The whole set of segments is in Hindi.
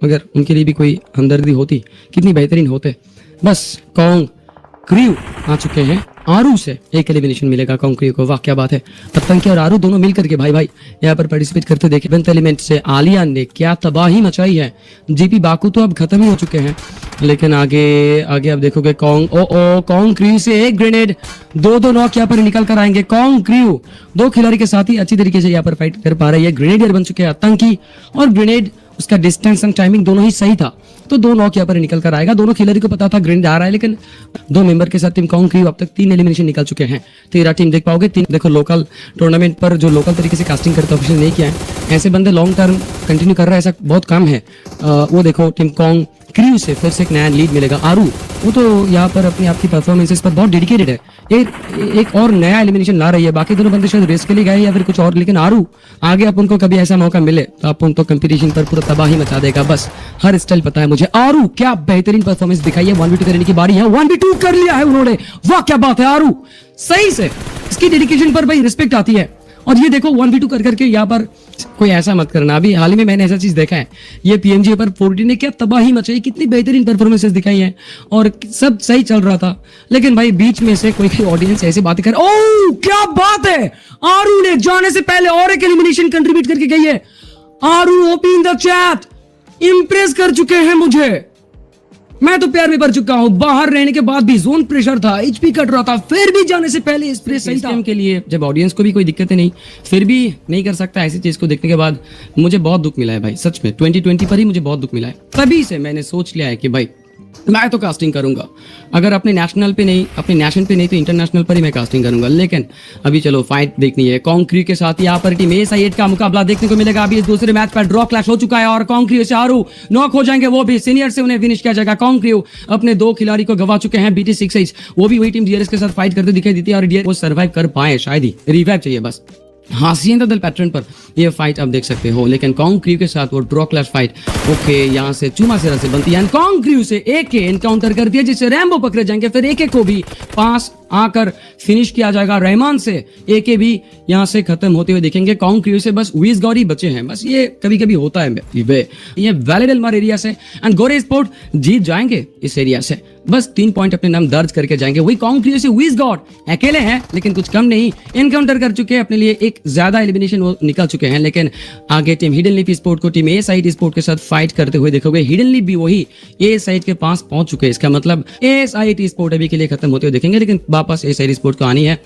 अगर उनके लिए भी कोई हमदर्दी होती कितनी बेहतरीन होते। बस कॉन्ग क्रू आ चुके हैं, आरू से एक एलिमिनेशन मिलेगा कॉन्ग क्रू को। वाह क्या बात है, आतंकी और आरू दोनों मिलकर के भाई यहाँ पर पार्टिसिपेट करते देखे। इवेंट एलिमेंट से आलिया ने क्या तबाही मचाई है। जीपी बाकू तो अब खत्म ही हो चुके हैं, लेकिन आगे अब देखोगे कॉन्ग क्रू से एक ग्रेनेड, दो नॉक यहाँ पर निकल कर आएंगे। कॉन्ग क्रू दो खिलाड़ी के साथ ही अच्छी तरीके से यहाँ पर फाइट कर पा रही है। ग्रेनेडियर बन चुके हैं आतंकी, और ग्रेनेड उसका डिस्टेंस एंड टाइमिंग दोनों ही सही था, तो दो नॉक यहाँ पर निकल कर आएगा। दोनों खिलाड़ी को पता था ग्रेनेड आ रहा है, लेकिन दो मेंबर के साथ टीम कॉन्ग क्रू अब तक 3 एलिमिनेशन निकल चुके हैं। 13 टीम देख पाओगे। 3 देखो लोकल टूर्नामेंट पर जो लोकल तरीके से कास्टिंग करते ऑफिशियल नहीं किया है, ऐसे बंदे लॉन्ग टर्म कंटिन्यू कर रहा है ऐसा बहुत कम है। वो देखो टीम कॉन्ग क्रू से फिर से एक नया लीड मिलेगा। आरू वो तो यहाँ पर अपनी आपकी परफॉर्मेंसेस पर बहुत डेडिकेटेड है, एक और नया एलिमिनेशन ला रही है। बाकी दोनों बंदे शायद रेस के लिए गए या फिर कुछ और, लेकिन आरू आगे आप उनको कभी ऐसा मौका मिले तो आप उनको कंपटीशन पर पूरा तबाही मचा देगा। बस हर स्टाइल पता है मुझे। आरू क्या बेहतरीन परफॉर्मेंस दिखाई है। 1v2 करने की बारी है, 1v2 कर लिया है उन्होंने। वाह क्या बात है आरू, सही से इसकी डेडिकेशन पर भाई रिस्पेक्ट आती है। और ये देखो 1v2 कर करके यहाँ पर कोई ऐसा मत करना। अभी हाल ही में मैंने ऐसा चीज देखा है, ये पीएमजी पर 40 ने क्या तबाही मचाई, कितनी बेहतरीन परफॉर्मेंसेस दिखाई है और सब सही चल रहा था, लेकिन भाई बीच में से कोई ऑडियंस ऐसे बातें कर। ओह क्या बात है, आरू ने जाने से पहले और एक एलिमिनेशन कंट्रीब्यूट करके गई है। आरू OP in the chat, impress कर चुके हैं मुझे। मैं तो प्यार में पड़ चुका हूं। बाहर रहने के बाद भी जोन प्रेशर था, एचपी कट रहा था, फिर भी जाने से पहले स्प्रे सही था के लिए। जब ऑडियंस को भी कोई दिक्कतें नहीं, फिर भी नहीं कर सकता ऐसी चीज को देखने के बाद मुझे बहुत दुख मिला है भाई, सच में 2020 पर ही मुझे बहुत दुख मिला है। तभी से मैंने सोच लिया है कि भाई मैं तो कास्टिंग करूंगा, अगर अपने नेशनल पे नहीं, अपने नेशनल पे नहीं तो इंटरनेशनल पर ही मैं कास्टिंग करूंगा। लेकिन अभी चलो फाइट देखनी है। कॉन्ग क्रू के साथ यहाँ पर टीम A-SI8 का मुकाबला देखने को मिलेगा। अभी इस दूसरे मैच पर ड्रॉ क्लैश हो चुका है और कॉन्ग क्रू से आरू नॉक हो जाएंगे, वो भी सीनियर से उन्हें फिनिश किया जाएगा। कॉन्ग क्रू अपने 2 खिलाड़ी को गवा चुके हैं। BT68 वो भी वही टीम DRS के साथ फाइट करते दिखाई देती है और DRS वो सर्वाइव कर पाए, शायद ही रिवाइव चाहिए बस। हासियन दल पैटर्न पर ये फाइट आप देख सकते हो, लेकिन कॉन्ग क्रू के साथ वो ड्रॉ क्लैश फाइट ओके यहाँ से चुमा सेरा से बनती है। कॉन्ग क्रू से AK एनकाउंटर कर दिया, जिससे रैम्बो पकड़े जाएंगे। फिर AK को भी पास आकर फिनिश किया जाएगा। रहमान से AK भी यहाँ से खत्म होते हुए दिखेंगे। कॉन्ग क्रू से बस विज गॉड ही बचे हैं। बस ये कभी कभी होता है ये वैलिड एलमार एरिया से, एंड गोरे स्पोर्ट जीत जाएंगे इस एरिया से। बस 3 पॉइंट अपने नाम दर्ज करके जाएंगे। वही कॉन्ग क्रू से विज गॉड अकेले हैं, लेकिन कुछ कम नहीं, एनकाउंटर कर चुके हैं अपने लिए एक ज्यादा एलिमिनेशन वो निकल चुके हैं। लेकिन आगे टीम हिडन लीफ स्पोर्ट को टीम A-SI8 स्पोर्ट के साथ फाइट करते हुए देखोगे। हिडन लीफ भी वही A-SI8 के पास पहुंच चुके हैं, इसका मतलब A-SI8 स्पोर्ट अभी के लिए खत्म होते हुए देखेंगे, लेकिन वापस A-SI8 स्पोर्ट को आनी है।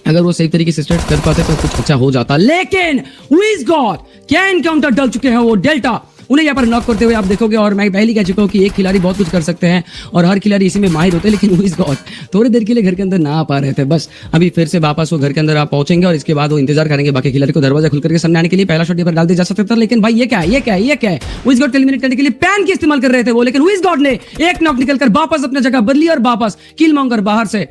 अगर वो सही तरीके से स्टार्ट कर पाते तो कुछ अच्छा हो जाता, लेकिन विज गॉड क्या एनकाउंटर डल चुके हैं वो डेल्टा, उन्हें यहाँ पर नॉक करते हुए आप देखोगे। और मैं पहले कह चुका हूँ कि एक खिलाड़ी बहुत कुछ कर सकते हैं और हर खिलाड़ी इसी में माहिर होते हैं, लेकिन विज गॉड थोड़ी देर के लिए घर के अंदर ना आ पा रहे थे। बस अभी फिर से वापस वो घर के अंदर आप पहुंचेंगे और इसके बाद वो इंतजार करेंगे बाकी खिलाड़ी को दरवाजा खुल करके सामने आने के लिए। पहला शॉट यहाँ पर डाल दिया जा सकता था, लेकिन भाई ये क्या है विज गॉड को एलिमिनेट करने के लिए पैन की इस्तेमाल कर रहे थे वो, लेकिन विज गॉड ने एक नॉक निकलकर वापस अपनी जगह बदली और वापस किल मांगकर बाहर से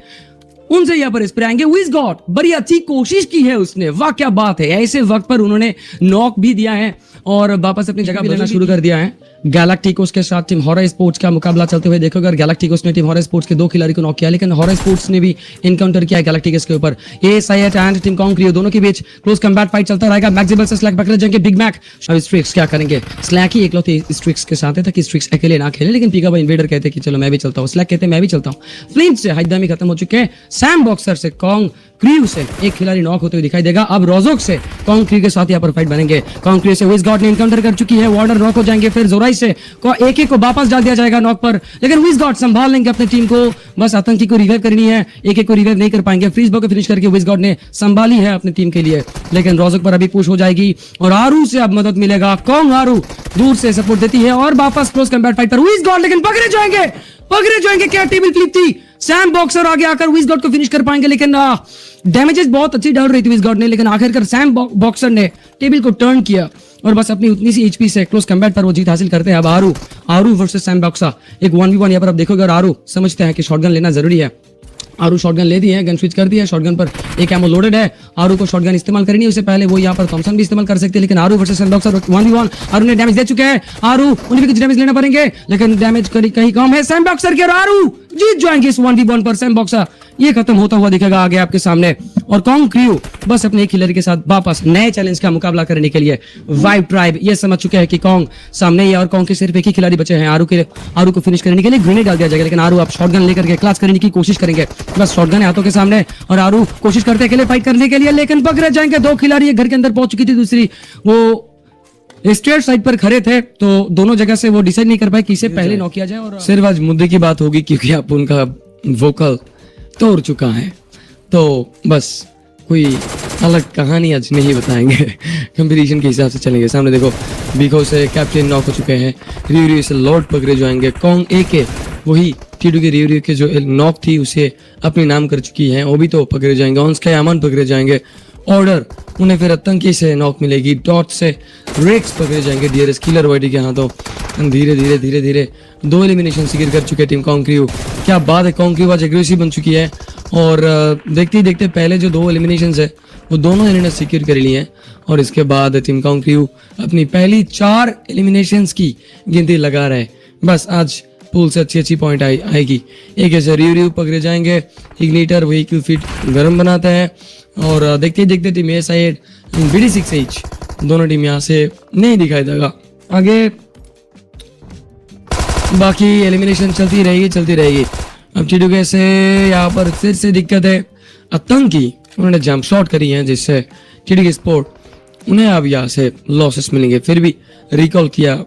उनसे यहाँ पर स्प्रे आएंगे। विज गॉड बड़ी अच्छी कोशिश की है उसने, वाह क्या बात है। ऐसे वक्त पर उन्होंने नॉक भी दिया है और वापस अपनी जगह लेना शुरू कर दिया है। गैलेक्टिकोस के साथ टीम हॉरर स्पोर्ट्स का मुकाबला चलते हुए देखोगे। और गैलेक्टिकोस ने टीम हॉरर स्पोर्ट्स के 2 खिलाड़ी को नॉक किया, लेकिन हॉरर स्पोर्ट्स ने भी एनकाउंटर किया है गैलेक्टिकोस के ऊपर। A-SI8 and team Kong crew दोनों के बीच क्लोज कम्बैट फाइट चलता रहेगा। मैक्सिबल से स्लैक पकड़े जाएंगे बिग मैक। अब स्ट्रिक्स क्या करेंगे, स्लैक ही एकलौते स्ट्रिक्स के साथ है ताकि स्ट्रिक्स अकेले ना खेले, लेकिन पीका भाई इन्वेडर कहते कि चलो मैं भी चलता हूँ, स्लैक कहते मैं भी चलता हूँ। फ्लिंट से हाइदामी खत्म हो चुके हैं। सैम बॉक्सर से कॉन्ग क्रू से एक खिलाड़ी नॉक होते हुए दिखाई देगा। अब रोजोक से कॉन्ग क्रू के साथ यहाँ पर फाइट बनेंगे। कॉन्ग क्रू से विज गॉड ने एनकाउंटर कर चुकी है, वार्डर नॉक हो जाएंगे। फिर जोराई से AK को वापस डाल दिया जाएगा नॉक पर, लेकिन विज गॉड संभाल लेंगे अपनी टीम को। बस आतंकी को रिवाइव करनी है, AK को रिवाइव नहीं कर पाएंगे। फ्रीज बॉल को फिनिश करके विज गॉड ने संभाली है अपनी टीम के लिए, लेकिन रोजोक पर अभी पुश हो जाएगी और आरू से अब मदद मिलेगा। कॉन्ग आरू दूर से सपोर्ट देती है और वापस क्लोज कम्बैट फाइट पर विज गॉड, लेकिन पकड़े जाएंगे। क्या टेबल फ्लिप थी। सैम बॉक्सर आगे आकर विज गॉड को फिनिश कर पाएंगे, लेकिन डैमेजेस बहुत अच्छी डाल रही थी विज गॉड ने, लेकिन आखिरकार सैम बॉक्सर ने टेबल को टर्न किया और बस अपनी उतनी सी HP से क्लोज कम्बैट पर वो जीत हासिल करते हैं। अब आरू वर्सेस सैम बॉक्सर एक 1v1 यहाँ पर आप देखोगे और आरू समझते हैं कि शॉटगन लेना जरूरी है। आरू शॉटगन ले दी है, गन स्विच कर दिया है, शॉटगन पर एक एमो लोडेड है। आरू को शॉटगन इस्तेमाल करनी है, उससे पहले वो यहाँ पर थॉमसन भी इस्तेमाल कर सकते हैं, लेकिन आरू वर्सेस सैमबॉक्सर 1v1 आरू ने डैमेज दे चुके हैं। आरू उन्हें भी कुछ डैमेज लेना पड़ेंगे, लेकिन डैमेज कहीं कम है सैमबॉक्सर के और आरू जीत जाएंगे इस 1v1 पर। सैम बॉक्सर ये खत्म होता हुआ दिखेगा आगे आपके सामने, और कॉन्ग क्रू बस अपने खिलाड़ी के साथ वापस नए चैलेंज का मुकाबला करने के लिए वाइब ट्राइब ये समझ चुके हैं कि कॉन्ग सामने ही है और कॉन्ग के सिर्फ एक ही खिलाड़ी बचे हैं। आरू को फिनिश करने के लिए ग्रेनेड डाल दिया जाएगा, लेकिन आरू आप शॉटगन लेकर के क्लास करने की कोशिश करेंगे। बस शॉटगन है हाथों के सामने और आरू कोशिश करते के लिए फाइट करने के लिए, लेकिन पकड़े जाएंगे। दो खिलाड़ी एक घर के अंदर पहुंच चुकी थी, दूसरी वो स्ट्रेट साइड पर खड़े थे, तो दोनों जगह से वो डिसाइड नहीं कर पाए किसे पहले नॉक किया जाए। और सिर्फ आज मुद्दे की बात होगी क्योंकि आप उनका वोकल तोड़ चुका है, तो बस कोई अलग कहानी आज नहीं बताएंगे। कंपटीशन के हिसाब से चलेंगे। सामने देखो बीको से कैप्टन नॉक हो चुके हैं, रियू से लॉर्ड पकड़े जाएंगे। कॉन्ग ए के वही टीडू के रियू के जो नॉक थी उसे अपने नाम कर चुकी है, वो भी तो पकड़े जाएंगे। ऑन स्काई अमन पकड़े जाएंगे, ऑर्डर उन्हें फिर आतंकी से नॉक मिलेगी, डॉट से रेक्स पकड़े जाएंगे डीआरएस किलर वाइडी के हाथों। धीरे धीरे धीरे धीरे 2 एलिमिनेशन सिक्योर कर चुके टीम कॉन्ग क्रू। क्या बात है, कॉन्ग क्रू आज एग्रेसिव बन चुकी है और देखते ही देखते पहले जो 2 एलिमिनेशन है वो दोनों इन्होंने सिक्योर कर लिए हैं, और इसके बाद टीम कॉन्ग क्रू अपनी पहली 4 एलिमिनेशन की गिनती लगा रहे। बस आज पूल से अच्छी पॉइंट आएगी। एक ऐसे रियू पकड़े जाएंगे, इग्निटर व्हीकल फिट गर्म बनाते हैं, और देखते ही देखते टीम ए साइड BD6H दोनों टीम यहाँ से नहीं दिखाई देगा। आगे बाकी एलिमिनेशन चलती रहेगी। अब चिड़ुके से यहाँ पर फिर से दिक्कत है, आतंकी उन्होंने जंप शॉट करी है जिससे चिड़ुके स्पोर्ट उन्हें अब यहाँ से लॉसेस मिलेंगे। फिर भी रिकॉल किया,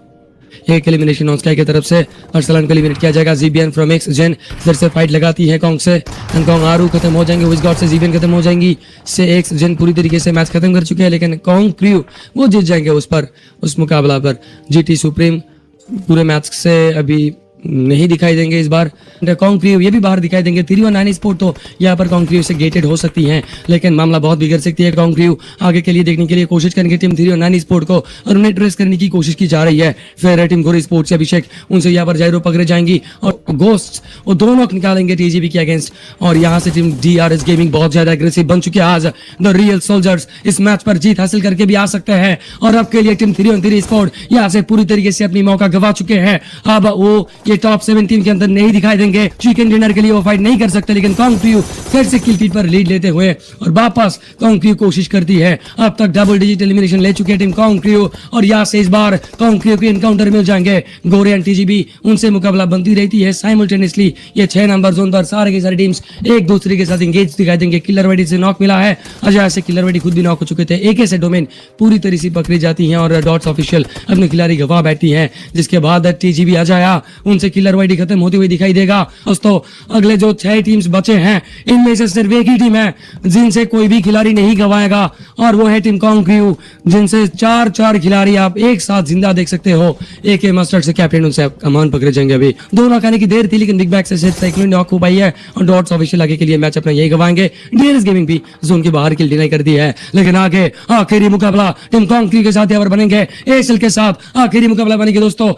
एक एलिमिनेशन ऑन स्काई की तरफ से अरसलान को एलिमिनेट किया जाएगा। जीबीएन फ्रॉम एक्स जेन फिर से फाइट लगाती है कॉन्ग से, एंड कॉन्ग आरू खत्म हो जाएंगे, विज गॉड से जीबीएन खत्म हो जाएंगी, से एक्स जेन पूरी तरीके से मैच खत्म कर चुके हैं, लेकिन कॉन्ग क्रू वो जीत जाएंगे उस मुकाबला पर। जीटी सुप्रीम पूरे मैच से अभी नहीं दिखाई देंगे इस बार। कॉन्ग क्रू ये भी बाहर दिखाई देंगे। 319 स्पोर्ट तो यहाँ पर कॉन्ग क्रू से गेटेड हो सकती है, लेकिन मामला बहुत बिगड़ सकती है। कॉन्ग क्रू आगे के लिए देखने के लिए कोशिश करेंगे टीम 319 स्पोर्ट को, और उन्हें ट्रेस करने की कोशिश की जा रही है। फिर टीम गोरी स्पोर्ट से अभिषेक उनसे यहाँ पर जायरो पकड़े जाएंगी, और घोस्ट वो दोनों निकालेंगे टीजीबी के अगेंस्ट। और यहाँ से टीम डीआरएस गेमिंग बहुत ज्यादा एग्रेसिव बन चुकी है। आज द रियल सोल्जर्स इस मैच पर जीत हासिल करके भी आ सकते हैं, और अब के लिए टीम 313 स्पोर्ट यहाँ से पूरी तरीके से अपनी मौका गवा चुके हैं। अब वो ये टॉप 7 टीम के अंदर नहीं दिखाई देंगे, चिकन डिनर के लिए वो फाइट नहीं कर सकते, लेकिन कॉन्ग क्रू फिर से किल फीड पर लीड लेते हुए और वापस कॉन्ग क्रू कोशिश करती है। अब तक डबल डिजिट एलिमिनेशन ले चुके टीम कॉन्ग क्रू, और यहाँ से इस बार कॉन्ग क्रू के एनकाउंटर मिल जाएंगे। गोरे एंड टीजीबी उनसे मुकाबला बनती रहती है साइमल्टेनियसली। ये 6 नंबर जोन पर सारे की सारी टीम्स एक दूसरे के साथ इंगेज दिखाई देंगे। किलर वाइडी से नॉक मिला है, अजय से किलर वाइडी खुद भी नॉक हो चुके थे। एक ऐसे डोमेन पूरी तरीके से पकड़ी जाती है और डॉट्स ऑफिशियल अपने खिलाड़ी गवा बैठती है, जिसके बाद टीजीबी अजय उनसे किलर वाइडी खत्म होती हुई दिखाई देगा। दोस्तों अगले जो 6 टीम्स बचे हैं इनमें से सिर्फ एक ही टीम है जिनसे कोई भी खिलाड़ी नहीं गवाएगा, और वो है टीम कॉन्ग क्रू, जिनसे 4 खिलाड़ी आप एक साथ जिंदा देख सकते हो। एक मस्टर्ड से कैप्टन उनसे कमान पकड़े जाएंगे। अभी 2 नॉक आने की देर थी, लेकिन बिग बैग से सिर्फ साइक्लोन नॉक हो पाई है, और डॉट्स ऑफिशियल आगे के लिए मैच अपना यही गवाएंगे। डीआरएस गेमिंग भी जोन के बाहर किल डिनाई कर दी है, लेकिन आगे आखिरी मुकाबला टीम कॉन्ग क्रू के साथ यहाँ पर बनेंगे। एएसएल के साथ आखिरी मुकाबला बनेंगे दोस्तों।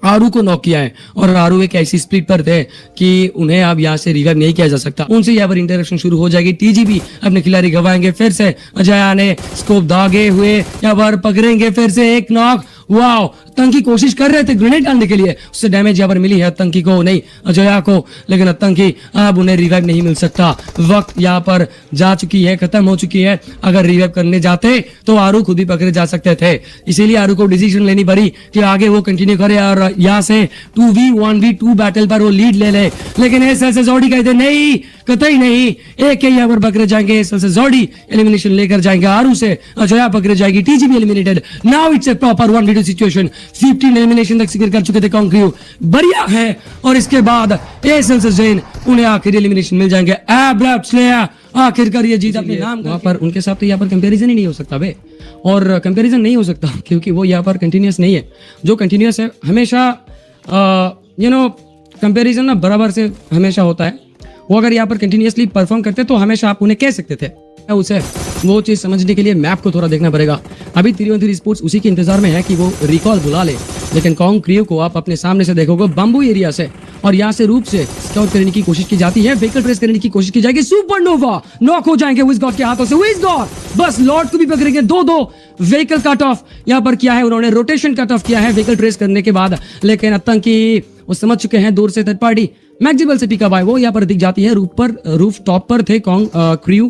आरू को नॉक किया है, और आरू एक ऐसी स्प्लिट पर थे कि उन्हें अब यहाँ से रिवाइव नहीं किया जा सकता। उनसे यहाँ पर इंटरेक्शन शुरू हो जाएगी। टीजीबी अपने खिलाड़ी गवाएंगे। फिर से अजय ने स्कोप दागे हुए यहाँ पर पकड़ेंगे, फिर से एक नॉक। वाओ, आतंकी कोशिश कर रहे थे ग्रेनेड डालने के लिए, उससे डैमेज यहाँ पर मिली है आतंकी को, नहीं अजया को, लेकिन आतंकी अब उन्हें रिवाइव नहीं मिल सकता। वक्त यहाँ पर जा चुकी है, खत्म हो चुकी है। अगर रिवाइव करने जाते तो आरू खुद ही पकड़े जा सकते थे, इसीलिए आरू को डिसीजन लेनी पड़ी कि आगे वो कंटिन्यू करे और यहाँ से 2v1v2 बैटल पर वो लीड ले ले। लेकिन एसएल से जोड़ी कहते नहीं, कतई नहीं। एक यहाँ पर पकड़े जाएंगे, एसएल से जोड़ी एलिमिनेशन लेकर जाएंगे। आरू से अजया पकड़े जाएगी। TGB eliminated. Now it's a proper 1v2 situation. 15 elimination तक सिक्योर कर चुके थे कॉन्ग क्रू, बढ़िया है। और इसके बाद एएसएल से जेन उन्हें आखिरी एलिमिनेशन मिल जाएंगे। एब्रप्ट स्लेयर आखिरकार ये जीत अपने नाम। वहां पर उनके साथ तो यहाँ पर कंपैरिजन ही नहीं हो सकता बे, और कंपैरिजन नहीं हो सकता क्योंकि वो यहाँ पर कंटिन्यूअस नहीं है। जो कंटिन्यूअस है हमेशा कंपैरिजन ना बराबर से हमेशा होता है। वो अगर यहाँ पर कंटिन्यूअसली परफॉर्म करते तो हमेशा आप उन्हें कह सकते थे। उसे वो चीज समझने के लिए मैप को थोड़ा देखना पड़ेगा। अभी 313 स्पोर्ट्स उसी के इंतजार में है कि वो रिकॉल बुला ले, लेकिन कॉन्ग क्रू को आप अपने सामने से देखोगे बम्बू एरिया से, और यहाँ से रूप से स्काउट करने की कोशिश की जाती है, व्हीकल ट्रेस करने की कोशिश की जाएगी। सुपरनोवा नॉक हो जाएंगे विज गॉड के हाथों से। विज गॉड बस लॉर्ड को भी पकड़ेंगे। 2-2 व्हीकल कट ऑफ यहाँ पर किया है उन्होंने, रोटेशन कट ऑफ किया है व्हीकल ट्रेस करने के बाद, लेकिन आतंकी वो समझ चुके हैं दूर से थर्ड पार्टी मैक्सिबल से पिकअप आए वो यहाँ पर दिख जाती है, रूफ टॉप पर थे कॉन्ग क्रू,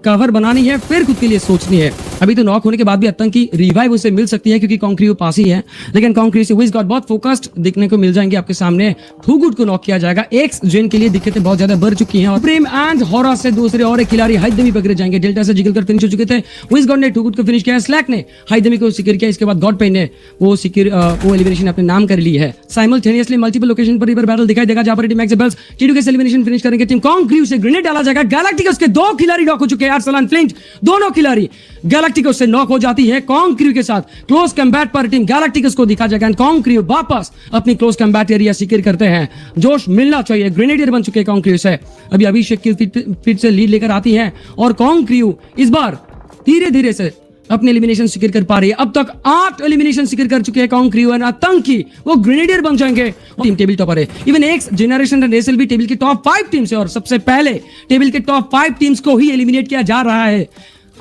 कवर बनानी है फिर खुद के लिए सोचनी है। अभी तो नॉक होने के बाद भी आतंकी रिवाइव उसे मिल सकती है क्योंकि कॉन्ग क्रू पास ही है, लेकिन कॉन्ग क्रू से विज गॉड बहुत फोकस्ड दिखने को मिल जाएंगे आपके सामने। थूगुड को नॉक किया जाएगा। एक्स जेन के लिए दिक्कतें बहुत ज्यादा बढ़ चुकी हैं और प्रेम एंड हॉरा से दूसरे और एक खिलाड़ी हाइदमी पकड़े जाएंगे। डेल्टा से जिगल कर फिनिश हो चुके थे। विज गॉड ने थूगुड को फिनिश किया, स्लैक ने हाइदमी को सिक्योर किया, इसके बाद गॉड पेन ने वो एलिमिनेशन अपने नाम कर ली है। साइमल्टेनियसली मल्टीपल लोकेशन पर बैटल दिखाई देगा जहां पर टीम एक्सेबल्स टीडू के एलिमिनेशन फिनिश करेंगे। टीम कॉन्ग क्रू से ग्रेनेड डाला जाएगा। गैलेक्टिकोस के 2 खिलाड़ी नॉक हो चुके हैं। अरसलान फ्लिंट दोनों खिलाड़ी गैलेक्टिकोस से नॉक हो जाती है। कॉन्ग क्रू के साथ क्लोज कम्बैट पर टीम गैलेक्टिकोस को दिखा जाएगा। कॉन्ग क्रू वापस अपनी क्लोज कम्बैट एरिया सिक्योर करते हैं। जोश मिलना चाहिए, ग्रेनेडियर बन चुके हैं कॉन्ग क्रू से। अभी अभिषेक की फिर से लीड लेकर आती है और कॉन्ग क्रू इस बार धीरे धीरे से अपने एलिमिनेशन सिक्योर कर पा रही है। अब तक 8 एलिमिनेशन सिक्योर कर चुके हैं कॉन्ग क्रू और आतंकी वो ग्रेनेडियर बन जाएंगे। टीम टेबल टॉपर है। Even x generation and SLB table की टॉप 5 टीम से और सबसे पहले टेबल के टॉप 5 टीम्स को ही एलिमिनेट किया जा रहा है।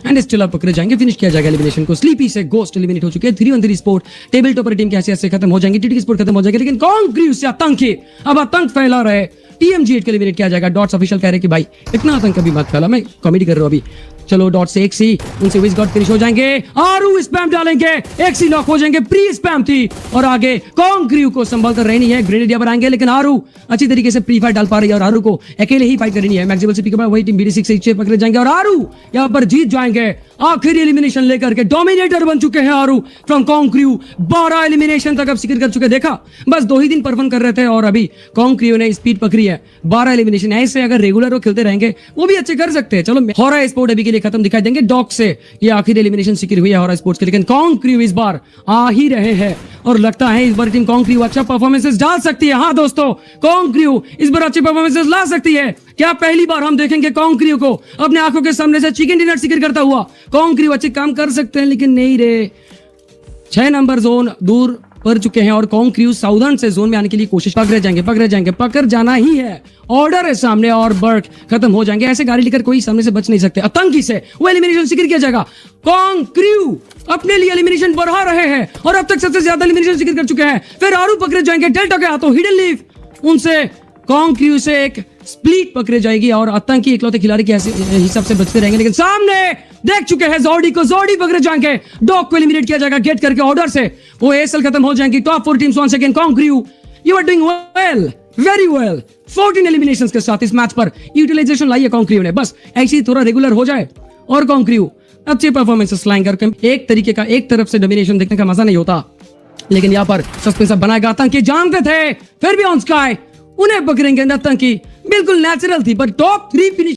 एंड स्टिल पकड़े जाएंगे, फिनिश किया जाएगा एलिमिनेशन को। स्लीपी से गोस्ट एलिमिनेट हो चुके हैं। 3-on-3 sport table topper team की हैसियत से खत्म हो जाएंगे। टीटी स्पोर्ट खत्म हो जाएगा, लेकिन कॉन्ग क्रू से आतंकी अब आतंक फैला रहे। टीएमजी8 को एलिमिनेट किया जाएगा। डॉट्स ऑफिशियल कह रहे कि भाई इतना आतंक अभी मत फैला, मैं कॉमेडी कर रहा हूं अभी। चलो डॉट से एक सी उनसे विज गॉड फिनिश हो जाएंगे। आरू स्पैम डालेंगे, एक सी नॉक हो जाएंगे। प्री स्पैम थी और आगे कॉन्ग क्रू को संभाल कर रहनी है। ग्रेनेड यहाँ पर आएंगे, लेकिन आरू अच्छी तरीके से प्री फाइट डाल पा रही है और आरू को अकेले ही फाइट करनी है। मैक्सिमल से पिकअप वही टीम BD6 से पकड़े जाएंगे और आरू यहाँ पर जीत जाएंगे। आखिरी एलिमिनेशन लेकर के डोमिनेटर बन चुके हैं आरू फ्रॉम कॉन्ग क्रू। 12 एलिमिनेशन तक अब सिक्योर कर चुके। देखा बस 2 ही दिन परफॉर्म कर रहे थे और अभी कॉन्ग क्रू ने स्पीड पकड़ी है। 12 एलिमिनेशन ऐसे अगर रेगुलर वो खेलते रहेंगे वो भी अच्छे कर सकते हैं। चलो हॉरा स्पोर्ट अभी के लिए खत्म दिखाई देंगे। डॉक से ये आखिरी एलिमिनेशन सिक्योर हुई है हॉरा स्पोर्ट्स के, लेकिन कॉन्ग क्रू इस बार आ ही रहे हैं और लगता है इस बार टीम कॉन्ग क्रू अच्छा परफॉर्मेंसेस डाल सकती है। हाँ दोस्तों, कॉन्ग क्रू इस बार अच्छे परफॉर्मेंसेस ला सकती है। क्या पहली बार हम देखेंगे कॉन्ग क्रू को अपने आंखों के सामने से चिकन डिनर सिक्योर करता हुआ? कॉन्ग क्रू अच्छे काम कर सकते हैं, लेकिन नहीं रे। 6 नंबर जोन दूर पड़ चुके हैं और कॉन्ग क्रू साउदर्न से जोन में आने के लिए कोशिश पकड़े जाएंगे, पकड़ जाना ही है। ऑर्डर है सामने और बर्क खत्म हो जाएंगे। ऐसे गाड़ी लेकर कोई सामने से बच नहीं सकते। आतंकी से वो एलिमिनेशन सिक्योर किया जाएगा। कॉन्ग क्रू अपने लिए एलिमिनेशन बढ़ा रहे हैं और अब तक सबसे ज्यादा एलिमिनेशन सिक्योर कर चुके हैं। फिर आरू पकड़े जाएंगे। डेल्टा के हाथों हिडन लीफ, उनसे कॉन्ग क्रू से एक स्प्लिट पकड़े जाएगी और आतंकी इकलौते खिलाड़ी के हिसाब से बचते रहेंगे, लेकिन सामने देख चुके हैं जोडी को। जोडी पकड़े जाएंगे। डॉग को एलिमिनेट किया जाएगा गेट करके ऑर्डर से। वो एएसएल खत्म हो जाएंगी। Top 4 teams once again. Kong crew you are doing well, very well. 14 eliminations के साथ इस मैच पर यूटिलाइजेशन लाई है कॉन्ग क्रू ने। बस ऐसे ही थोड़ा रेगुलर हो जाए और कॉन्ग क्रू अच्छे परफॉर्मेंसेस लाएंगे। एक तरीके का एक तरफ से डोमिनेशन देखने का मजा नहीं होता, लेकिन यहाँ पर सस्पेंस बनाएगा। आतंकी जानते थे फिर भी ऑन स्काई उन्हें पकड़ेंगे। आतंकी बिल्कुल नेचुरल थी, पर टॉप 3 फिनिश